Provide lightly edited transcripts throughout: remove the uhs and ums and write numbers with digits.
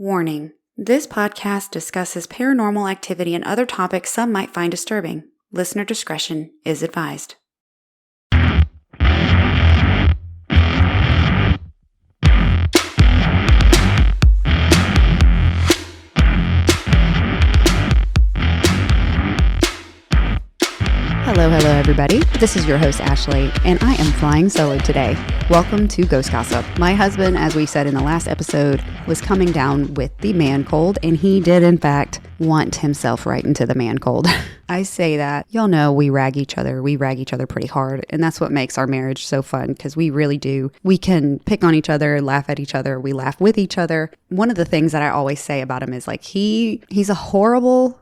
Warning: this podcast discusses paranormal activity and other topics some might find disturbing. Listener discretion is advised. Hello, everybody. This is your host, Ashley, and I am flying solo today. Welcome to Ghost Gossip. My husband, as we said in the last episode, was coming down with the man cold, and he did, in fact, want himself right into the man cold. I say that. Y'all know we rag each other. We rag each other pretty hard, and that's what makes our marriage so fun, because we really do. We can pick on each other, laugh at each other. We laugh with each other. One of the things that I always say about him is, like, he's a horrible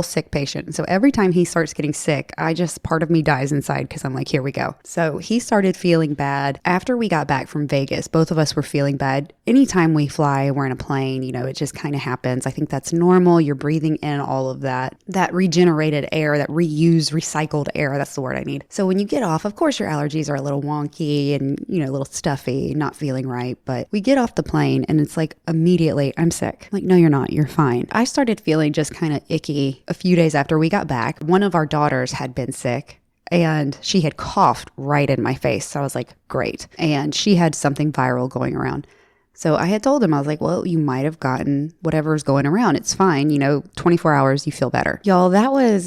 sick patient. So every time he starts getting sick, part of me dies inside because I'm like, here we go. So he started feeling bad after we got back from Vegas. Both of us were feeling bad. Anytime we fly, we're in a plane, it just kind of happens. I think that's normal. You're breathing in all of that regenerated air, that recycled air. That's the word I need. So when you get off, of course, your allergies are a little wonky and, a little stuffy, not feeling right. But we get off the plane and it's like immediately, I'm sick. Like, no, you're not. You're fine. I started feeling just kind of icky a few days after we got back. One of our daughters had been sick and she had coughed right in my face. So I was like, great. And she had something viral going around. So I had told him, I was like, well, you might have gotten whatever's going around. It's fine. 24 hours, you feel better. Y'all,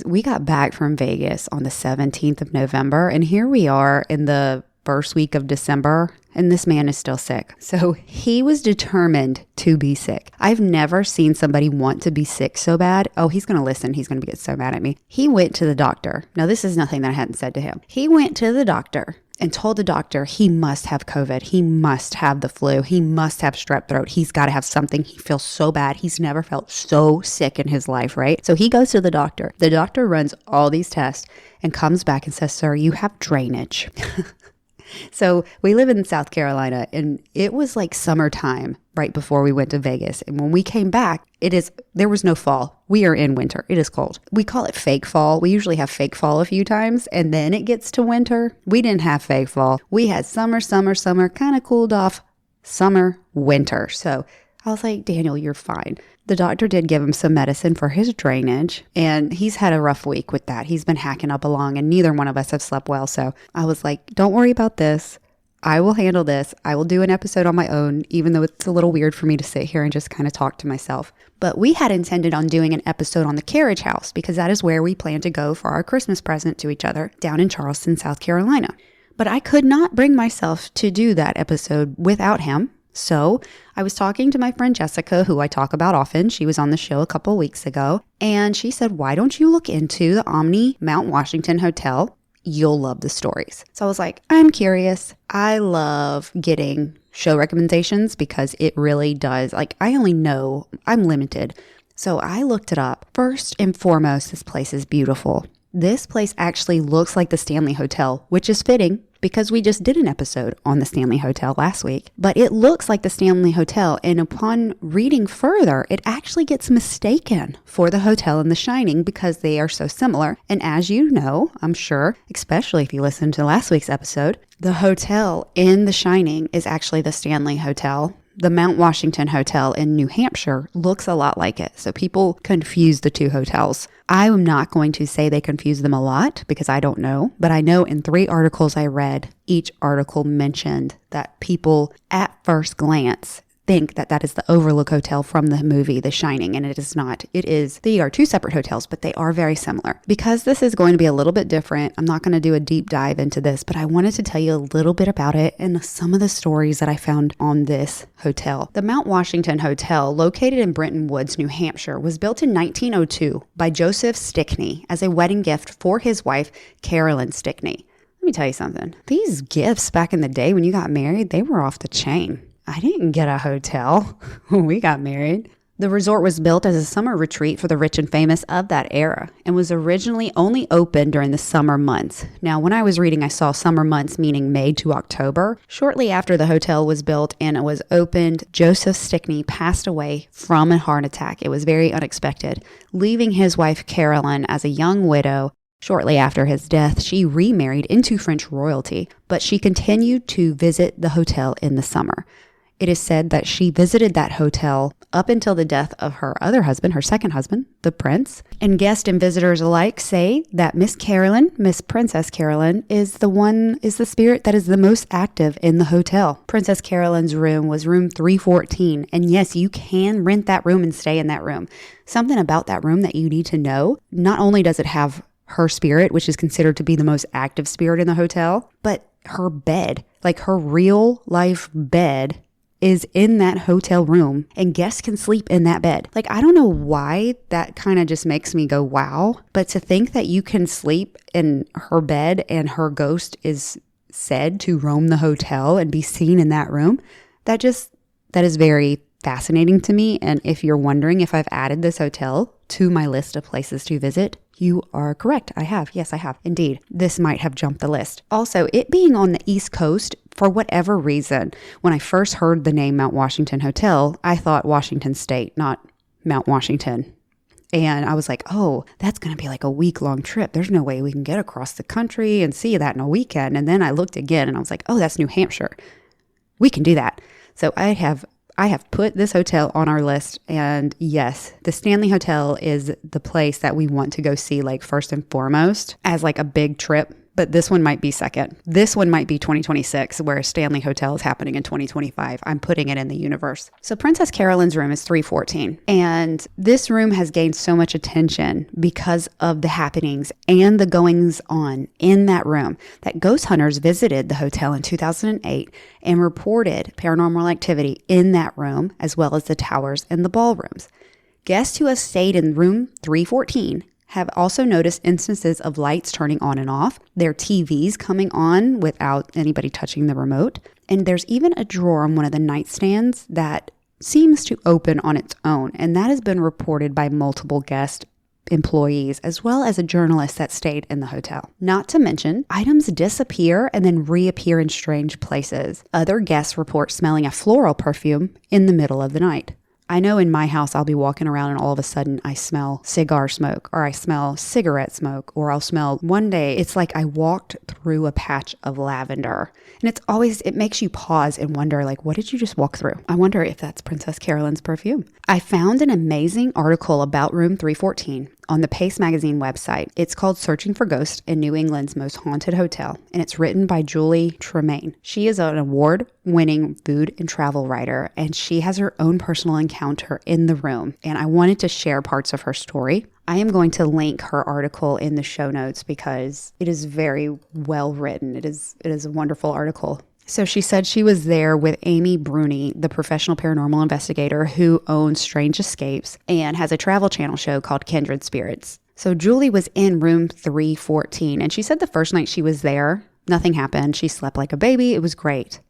we got back from Vegas on the 17th of November. And here we are in the first week of December, and this man is still sick. So he was determined to be sick. I've never seen somebody want to be sick so bad. Oh, he's going to listen. He's going to get so mad at me. He went to the doctor. Now, this is nothing that I hadn't said to him. He went to the doctor and told the doctor he must have COVID. He must have the flu. He must have strep throat. He's got to have something. He feels so bad. He's never felt so sick in his life, right? So he goes to the doctor. The doctor runs all these tests and comes back and says, sir, you have drainage. So we live in South Carolina, and it was like summertime right before we went to Vegas. And when we came back, there was no fall. We are in winter. It is cold. We call it fake fall. We usually have fake fall a few times, and then it gets to winter. We didn't have fake fall. We had summer, kind of cooled off, summer, winter. So I was like, Daniel, you're fine. The doctor did give him some medicine for his drainage, and he's had a rough week with that. He's been hacking up along, and neither one of us have slept well. So I was like, don't worry about this. I will handle this. I will do an episode on my own, even though it's a little weird for me to sit here and just kind of talk to myself. But we had intended on doing an episode on the carriage house, because that is where we plan to go for our Christmas present to each other down in Charleston, South Carolina. But I could not bring myself to do that episode without him. So I was talking to my friend Jessica, who I talk about often. She was on the show a couple of weeks ago, and she said, why don't you look into the Omni Mount Washington Hotel? You'll love the stories. So I was like, I'm curious. I love getting show recommendations because it really does. Like, I only know I'm limited. So I looked it up. First and foremost, this place is beautiful. This place actually looks like the Stanley Hotel, which is fitting because we just did an episode on the Stanley Hotel last week. But it looks like the Stanley Hotel, and upon reading further, it actually gets mistaken for the hotel in The Shining because they are so similar. And as you know, I'm sure, especially if you listened to last week's episode, the hotel in The Shining is actually the Stanley Hotel. The Mount Washington Hotel in New Hampshire looks a lot like it. So people confuse the two hotels. I'm not going to say they confuse them a lot because I don't know. But I know in 3 articles I read, each article mentioned that people at first glance think that that is the Overlook Hotel from the movie The Shining, and it is not. They are 2 separate hotels, but they are very similar. Because this is going to be a little bit different, I'm not going to do a deep dive into this, but I wanted to tell you a little bit about it and some of the stories that I found on this hotel. The Mount Washington Hotel, located in Brenton Woods, New Hampshire, was built in 1902 by Joseph Stickney as a wedding gift for his wife, Carolyn Stickney. Let me tell you something. These gifts back in the day when you got married, they were off the chain. I didn't get a hotel when we got married. The resort was built as a summer retreat for the rich and famous of that era and was originally only open during the summer months. Now, when I was reading, I saw summer months meaning May to October. Shortly after the hotel was built and it was opened, Joseph Stickney passed away from a heart attack. It was very unexpected, leaving his wife Carolyn as a young widow. Shortly after his death, she remarried into French royalty, but she continued to visit the hotel in the summer. It is said that she visited that hotel up until the death of her other husband, her second husband, the prince. And guests and visitors alike say that Miss Princess Carolyn, is the spirit that is the most active in the hotel. Princess Carolyn's room was room 314. And yes, you can rent that room and stay in that room. Something about that room that you need to know, not only does it have her spirit, which is considered to be the most active spirit in the hotel, but her bed, like her real life bed, is in that hotel room and guests can sleep in that bed. Like, I don't know why that kind of just makes me go, wow. But to think that you can sleep in her bed and her ghost is said to roam the hotel and be seen in that room, that is very fascinating to me. And if you're wondering if I've added this hotel to my list of places to visit, you are correct. I have. Yes, I have. Indeed. This might have jumped the list. Also, it being on the East Coast, for whatever reason, when I first heard the name Mount Washington Hotel, I thought Washington State, not Mount Washington. And I was like, oh, that's going to be like a week-long trip. There's no way we can get across the country and see that in a weekend. And then I looked again and I was like, oh, that's New Hampshire. We can do that. So I have put this hotel on our list, and yes, the Stanley Hotel is the place that we want to go see, like, first and foremost as like a big trip. But this one might be second. This one might be 2026, where Stanley Hotel is happening in 2025. I'm putting it in the universe. So Princess Carolyn's room is 314. And this room has gained so much attention because of the happenings and the goings on in that room that ghost hunters visited the hotel in 2008 and reported paranormal activity in that room, as well as the towers and the ballrooms. Guests who have stayed in room 314 have also noticed instances of lights turning on and off, their TVs coming on without anybody touching the remote, and there's even a drawer on one of the nightstands that seems to open on its own, and that has been reported by multiple guest employees as well as a journalist that stayed in the hotel. Not to mention, items disappear and then reappear in strange places. Other guests report smelling a floral perfume in the middle of the night. I know in my house, I'll be walking around and all of a sudden I smell cigar smoke, or I smell cigarette smoke, or I'll smell, one day it's like I walked through a patch of lavender. And it makes you pause and wonder, like, what did you just walk through? I wonder if that's Princess Carolyn's perfume. I found an amazing article about room 314 on the Pace Magazine website. It's called Searching for Ghosts in New England's Most Haunted Hotel, and it's written by Julie Tremaine. She is an award-winning food and travel writer, and she has her own personal encounter in the room, and I wanted to share parts of her story. I am going to link her article in the show notes because it is very well written. It is a wonderful article. So she said she was there with Amy Bruni, the professional paranormal investigator who owns Strange Escapes and has a travel channel show called Kindred Spirits. So Julie was in room 314, and she said the first night she was there, nothing happened. She slept like a baby. It was great.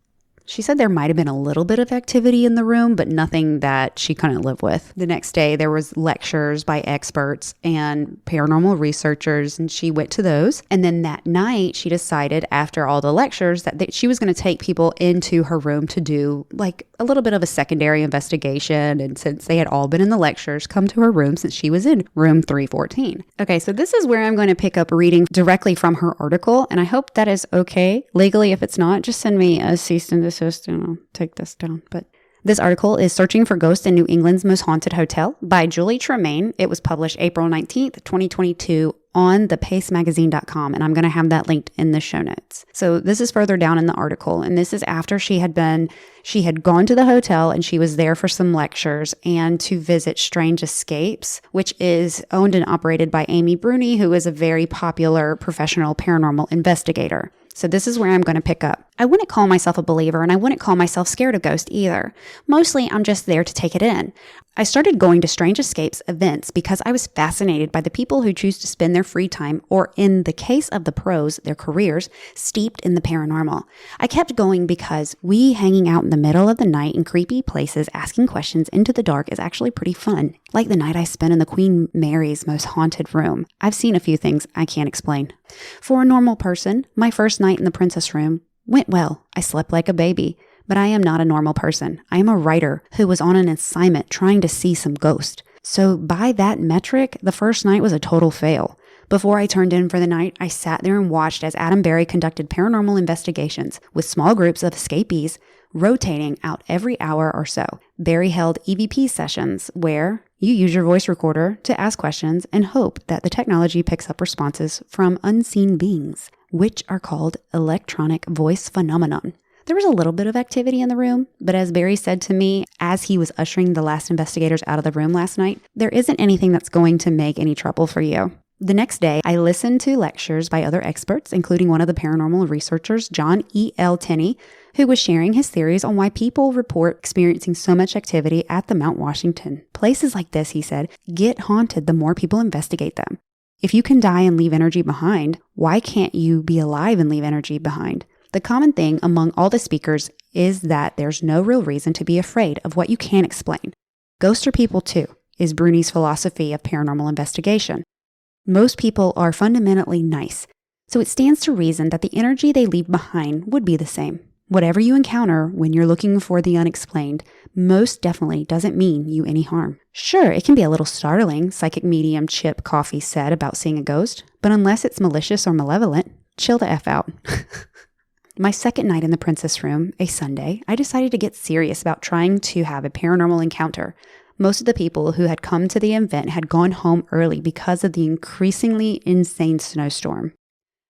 She said there might have been a little bit of activity in the room, but nothing that she couldn't live with. The next day, there was lectures by experts and paranormal researchers, and she went to those. And then that night, she decided after all the lectures that she was going to take people into her room to do like a little bit of a secondary investigation. And since they had all been in the lectures, come to her room since she was in room 314. Okay, so this is where I'm going to pick up reading directly from her article, and I hope that is okay. Legally, if it's not, just send me a cease and desist and I'll take this down. But this article is Searching for Ghosts in New England's Most Haunted Hotel by Julie Tremaine. It was published April 19th, 2022 on thepacemagazine.com, and I'm going to have that linked in the show notes. So this is further down in the article, and this is after she had gone to the hotel and she was there for some lectures and to visit Strange Escapes, which is owned and operated by Amy Bruni, who is a very popular professional paranormal investigator. So this is where I'm going to pick up. I wouldn't call myself a believer, and I wouldn't call myself scared of ghosts either. Mostly, I'm just there to take it in. I started going to Strange Escapes events because I was fascinated by the people who choose to spend their free time, or in the case of the pros, their careers, steeped in the paranormal. I kept going because hanging out in the middle of the night in creepy places asking questions into the dark is actually pretty fun. Like the night I spent in the Queen Mary's most haunted room. I've seen a few things I can't explain. For a normal person, my first night in the princess room went well. I slept like a baby. But I am not a normal person. I am a writer who was on an assignment trying to see some ghost. So by that metric, the first night was a total fail. Before I turned in for the night, I sat there and watched as Adam Berry conducted paranormal investigations with small groups of escapees, rotating out every hour or so. Barry held EVP sessions where you use your voice recorder to ask questions and hope that the technology picks up responses from unseen beings, which are called electronic voice phenomenon. There was a little bit of activity in the room, but as Barry said to me as he was ushering the last investigators out of the room last night, there isn't anything that's going to make any trouble for you. The next day, I listened to lectures by other experts, including one of the paranormal researchers, John E. L. Tenney, who was sharing his theories on why people report experiencing so much activity at the Mount Washington. Places like this, he said, get haunted the more people investigate them. If you can die and leave energy behind, why can't you be alive and leave energy behind? The common thing among all the speakers is that there's no real reason to be afraid of what you can't explain. Ghosts are people too, is Bruni's philosophy of paranormal investigation. Most people are fundamentally nice, so it stands to reason that the energy they leave behind would be the same. Whatever you encounter when you're looking for the unexplained most definitely doesn't mean you any harm. Sure, it can be a little startling, psychic medium Chip Coffee said about seeing a ghost, but unless it's malicious or malevolent, chill the F out. My second night in the Princess Room, a Sunday, I decided to get serious about trying to have a paranormal encounter. Most of the people who had come to the event had gone home early because of the increasingly insane snowstorm.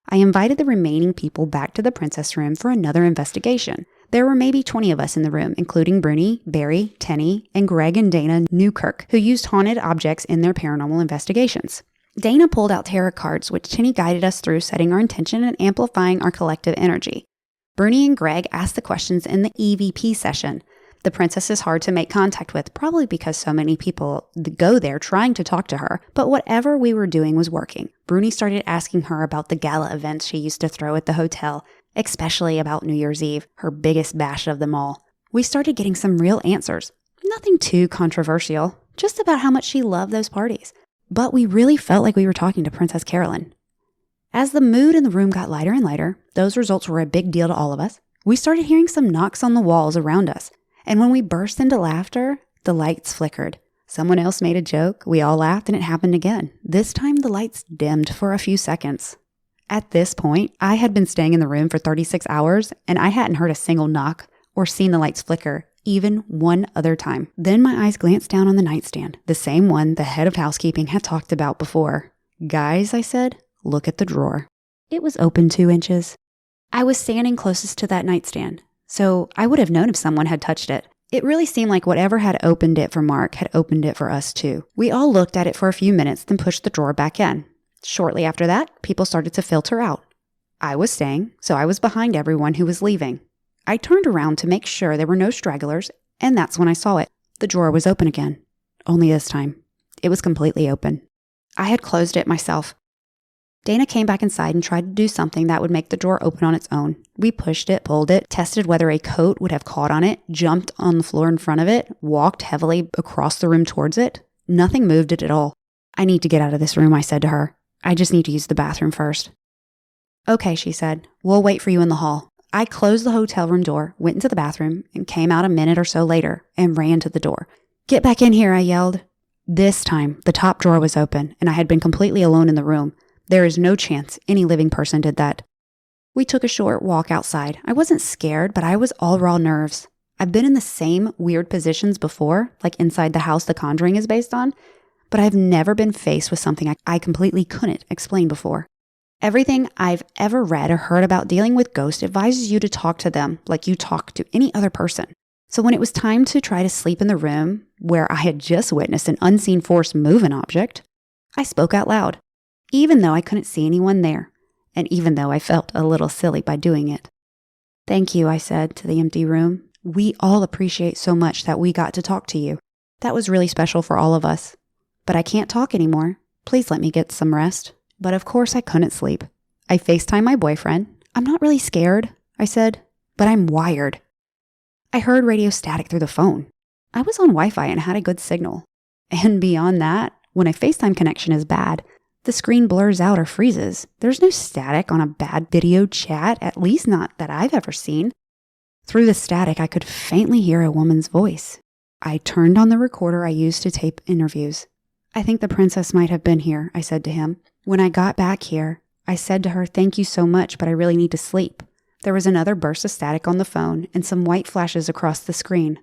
I invited the remaining people back to the Princess Room for another investigation. There were maybe 20 of us in the room, including Bruni, Barry, Tenny, and Greg and Dana Newkirk, who used haunted objects in their paranormal investigations. Dana pulled out tarot cards, which Tenny guided us through setting our intention and amplifying our collective energy. Bruni and Greg asked the questions in the EVP session. The princess is hard to make contact with, probably because so many people go there trying to talk to her. But whatever we were doing was working. Bruni started asking her about the gala events she used to throw at the hotel, especially about New Year's Eve, her biggest bash of them all. We started getting some real answers. Nothing too controversial, just about how much she loved those parties. But we really felt like we were talking to Princess Carolyn. As the mood in the room got lighter and lighter, those results were a big deal to all of us. We started hearing some knocks on the walls around us. And when we burst into laughter, the lights flickered. Someone else made a joke, we all laughed, and it happened again. This time, the lights dimmed for a few seconds. At this point, I had been staying in the room for 36 hours, and I hadn't heard a single knock or seen the lights flicker, even one other time. Then my eyes glanced down on the nightstand, the same one the head of housekeeping had talked about before. "Guys," I said, "look at the drawer." It was open 2 inches. I was standing closest to that nightstand, so I would have known if someone had touched it. It really seemed like whatever had opened it for Mark had opened it for us too. We all looked at it for a few minutes, then pushed the drawer back in. Shortly after that, people started to filter out. I was staying, so I was behind everyone who was leaving. I turned around to make sure there were no stragglers, and that's when I saw it. The drawer was open again. Only this time. It was completely open. I had closed it myself. Dana came back inside and tried to do something that would make the drawer open on its own. We pushed it, pulled it, tested whether a coat would have caught on it, jumped on the floor in front of it, walked heavily across the room towards it. Nothing moved it at all. "I need to get out of this room," I said to her. "I just need to use the bathroom first." "Okay," she said. "We'll wait for you in the hall." I closed the hotel room door, went into the bathroom, and came out a minute or so later and ran to the door. "Get back in here," I yelled. This time, the top drawer was open, and I had been completely alone in the room. There is no chance any living person did that. We took a short walk outside. I wasn't scared, but I was all raw nerves. I've been in the same weird positions before, like inside the house The Conjuring is based on, but I've never been faced with something I completely couldn't explain before. Everything I've ever read or heard about dealing with ghosts advises you to talk to them like you talk to any other person. So when it was time to try to sleep in the room where I had just witnessed an unseen force move an object, I spoke out loud, even though I couldn't see anyone there, and even though I felt a little silly by doing it. "Thank you," I said to the empty room. "We all appreciate so much that we got to talk to you. That was really special for all of us. But I can't talk anymore. Please let me get some rest." But of course I couldn't sleep. I FaceTimed my boyfriend. "I'm not really scared," I said, "but I'm wired." I heard radio static through the phone. I was on Wi-Fi and had a good signal. And beyond that, when a FaceTime connection is bad, the screen blurs out or freezes. There's no static on a bad video chat, at least not that I've ever seen. Through the static, I could faintly hear a woman's voice. I turned on the recorder I used to tape interviews. "I think the princess might have been here," I said to him. "When I got back here, I said to her, 'Thank you so much, but I really need to sleep.' There was another burst of static on the phone and some white flashes across the screen.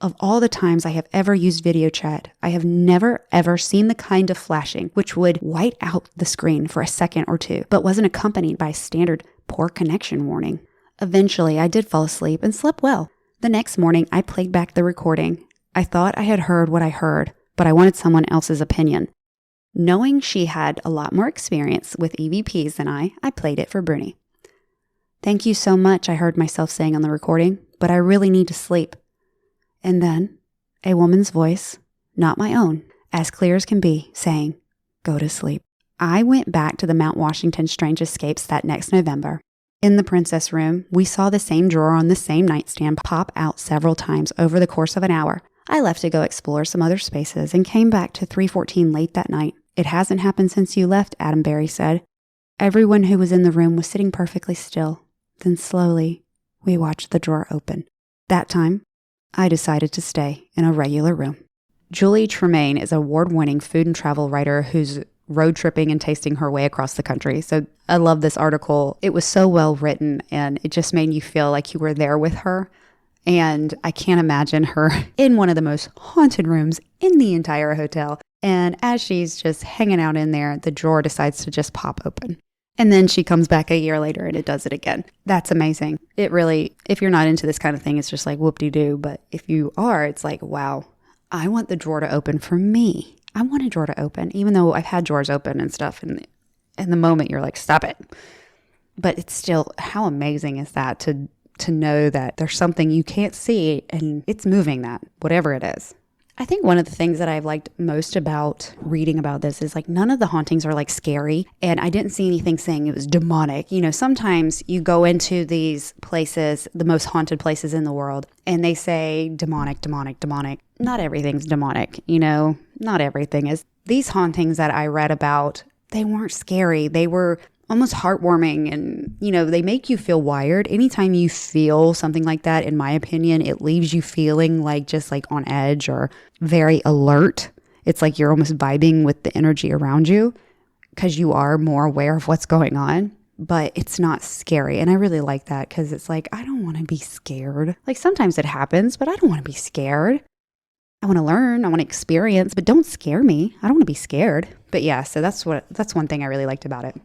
Of all the times I have ever used video chat, I have never ever seen the kind of flashing which would white out the screen for a second or two, but wasn't accompanied by a standard poor connection warning. Eventually, I did fall asleep and slept well. The next morning, I played back the recording. I thought I had heard what I heard, but I wanted someone else's opinion. Knowing she had a lot more experience with EVPs than I played it for Bruni. "Thank you so much," I heard myself saying on the recording, "but I really need to sleep." And then, a woman's voice, not my own, as clear as can be, saying, "Go to sleep." I went back to the Mount Washington Strange Escapes that next November. In the princess room, we saw the same drawer on the same nightstand pop out several times over the course of an hour. I left to go explore some other spaces and came back to 314 late that night. "It hasn't happened since you left," Adam Barry said. Everyone who was in the room was sitting perfectly still. Then slowly, we watched the drawer open. That time, I decided to stay in a regular room. Julie Tremaine is an award-winning food and travel writer who's road tripping and tasting her way across the country. So I love this article. It was so well written and it just made you feel like you were there with her. And I can't imagine her in one of the most haunted rooms in the entire hotel. And as she's just hanging out in there, the drawer decides to just pop open. And then she comes back a year later and it does it again. That's amazing. It really, if you're not into this kind of thing, it's just like whoop-de-doo. But if you are, it's like, wow, I want the drawer to open for me. I want a drawer to open, even though I've had drawers open and stuff. And in the moment, you're like, stop it. But it's still, how amazing is that to know that there's something you can't see and it's moving that, whatever it is. I think one of the things that I've liked most about reading about this is like none of the hauntings are like scary, and I didn't see anything saying it was demonic. You know, sometimes you go into these places, the most haunted places in the world, and they say demonic, demonic, demonic. Not everything's demonic, you know, not everything is. These hauntings that I read about, they weren't scary. They were almost heartwarming and, you know, they make you feel wired. Anytime you feel something like that, in my opinion, it leaves you feeling like just like on edge or very alert. It's like you're almost vibing with the energy around you because you are more aware of what's going on, but it's not scary. And I really like that because it's like, I don't want to be scared. Like sometimes it happens, but I don't want to be scared. I want to learn, I want to experience, but don't scare me. I don't want to be scared. But yeah, so that's one thing I really liked about it.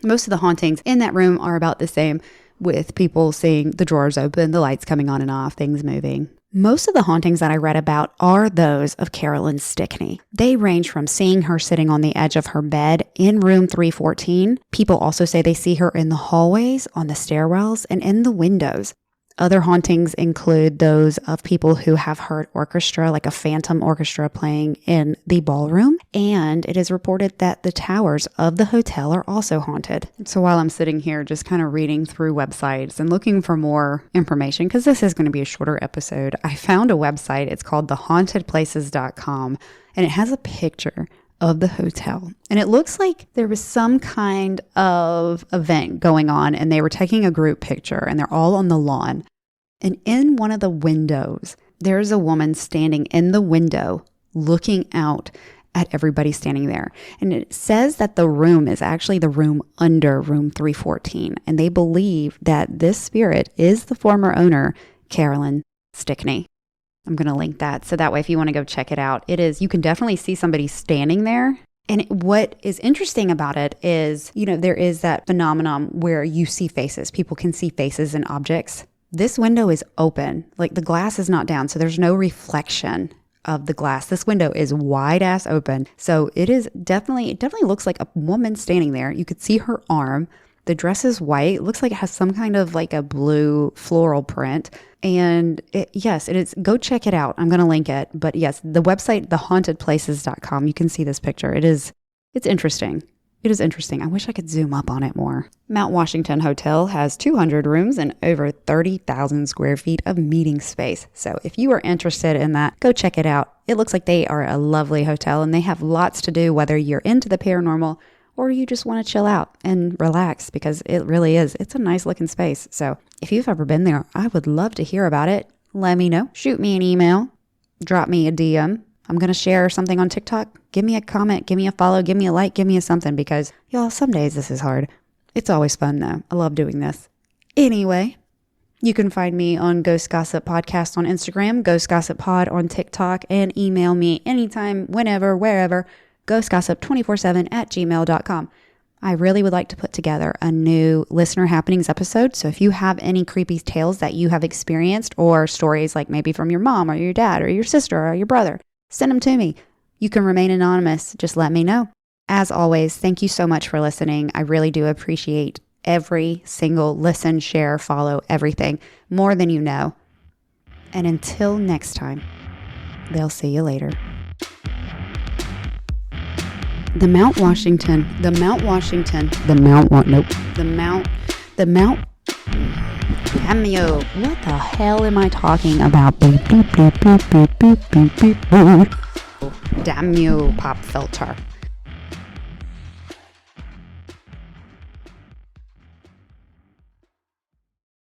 Most of the hauntings in that room are about the same, with people seeing the drawers open, the lights coming on and off, things moving. Most of the hauntings that I read about are those of Carolyn Stickney. They range from seeing her sitting on the edge of her bed in room 314. People also say they see her in the hallways, on the stairwells, and in the windows. Other hauntings include those of people who have heard orchestra, like a phantom orchestra playing in the ballroom. And it is reported that the towers of the hotel are also haunted. So while I'm sitting here just kind of reading through websites and looking for more information, because this is going to be a shorter episode, I found a website. It's called thehauntedplaces.com, and it has a picture of the hotel. And it looks like there was some kind of event going on and they were taking a group picture and they're all on the lawn. And in one of the windows, there's a woman standing in the window looking out at everybody standing there. And it says that the room is actually the room under room 314. And they believe that this spirit is the former owner, Carolyn Stickney. I'm going to link that. So that way, if you want to go check it out, you can definitely see somebody standing there. And what is interesting about it is, you know, there is that phenomenon where you see faces. People can see faces and objects. This window is open. Like the glass is not down. So there's no reflection of the glass. This window is wide ass open. So it definitely looks like a woman standing there. You could see her arm. The dress is white. It looks like it has some kind of like a blue floral print. And yes, it is. Go check it out. I'm going to link it. But yes, the website, thehauntedplaces.com, you can see this picture. It's interesting. It is interesting. I wish I could zoom up on it more. Mount Washington Hotel has 200 rooms and over 30,000 square feet of meeting space. So if you are interested in that, go check it out. It looks like they are a lovely hotel and they have lots to do, whether you're into the paranormal or you just want to chill out and relax, because it really is. It's a nice looking space. So if you've ever been there, I would love to hear about it. Let me know. Shoot me an email. Drop me a DM. I'm going to share something on TikTok. Give me a comment. Give me a follow. Give me a like. Give me a something, because y'all, some days this is hard. It's always fun though. I love doing this. Anyway, you can find me on Ghost Gossip Podcast on Instagram, Ghost Gossip Pod on TikTok, and email me anytime, whenever, wherever, ghostgossip247@gmail.com. I really would like to put together a new Listener Happenings episode. So if you have any creepy tales that you have experienced or stories like maybe from your mom or your dad or your sister or your brother, send them to me. You can remain anonymous. Just let me know. As always, thank you so much for listening. I really do appreciate every single listen, share, follow, everything, more than you know. And until next time, they'll see you later. The Mount Washington, nope, cameo. What the hell am I talking about? Damn you, pop filter.